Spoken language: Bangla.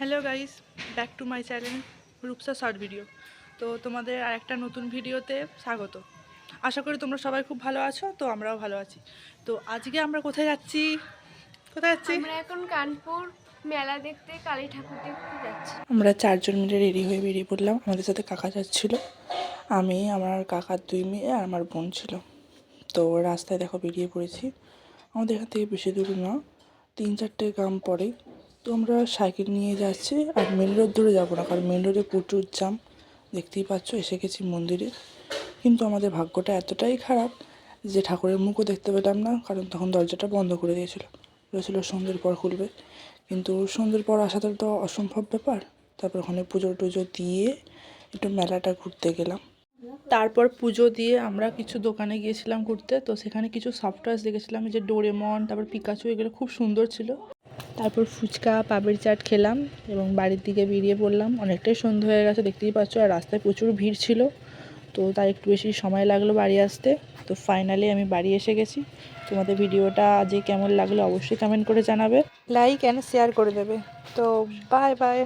Hello guys, back to my channel Rupsa short video. তো তোমাদের আর একটা নতুন ভিডিওতে স্বাগত। আশা করি তোমরা সবাই খুব ভালো আছো, তো আমরাও ভালো আছি। তো আজকে আমরা কোথায় যাচ্ছি? আমরা এখন কানপুর মেলা দেখতে, কালী ঠাকুর দেখতে যাচ্ছি। আমরা চারজন মিলে রেডি হয়ে বেরিয়ে পড়লাম। আমাদের সাথে কাকা যাচ্ছিল, আমি, আমার কাকার 2 মেয়ে আর আমার বোন ছিল। তো রাস্তায় দেখো বেরিয়ে পড়েছি। আমাদের এখান থেকে বেশি দূর না, 3-4টে গ্রাম পরে। তো আমরা সাইকেল নিয়ে যাচ্ছি, আর মেন রোড ধরে যাবো না, কারণ মেন রোডে প্রচুর জ্যাম। দেখতেই পাচ্ছ, এসে গেছি মন্দিরে। কিন্তু আমাদের ভাগ্যটা এতটাই খারাপ যে ঠাকুরের মুখও দেখতে পেলাম না, কারণ তখন দরজাটা বন্ধ করে দিয়েছিল। বলেছিল সন্ধ্যের পর খুলবে, কিন্তু সন্ধ্যের পর আসাটা তো অসম্ভব ব্যাপার। তারপর ওখানে পুজো টুজো দিয়ে একটু মেলাটা ঘুরতে গেলাম। তারপর পুজো দিয়ে আমরা কিছু দোকানে গিয়েছিলাম ঘুরতে। তো সেখানে কিছু সফটওয়্যার দেখেছিলাম, যে ডোরেমন, তারপর পিকাচু, এগুলো খুব সুন্দর ছিল। তারপর ফুচকা, পাপড়ি চাট খেলাম এবং বাড়ির দিকে বেরিয়ে পড়লাম। অনেকটাই সন্ধ্যা হয়ে গেছে, দেখতেই পাচ্ছ, আর রাস্তায় প্রচুর ভিড় ছিল। তো তার একটু বেশি সময় লাগলো বাড়ি আসতে। তো ফাইনালি আমি বাড়ি এসে গেছি। তোমাদের ভিডিওটা আজকে কেমন লাগলো অবশ্যই কমেন্ট করে জানাবে, লাইক অ্যান্ড শেয়ার করে দেবে। তো বাই বাই।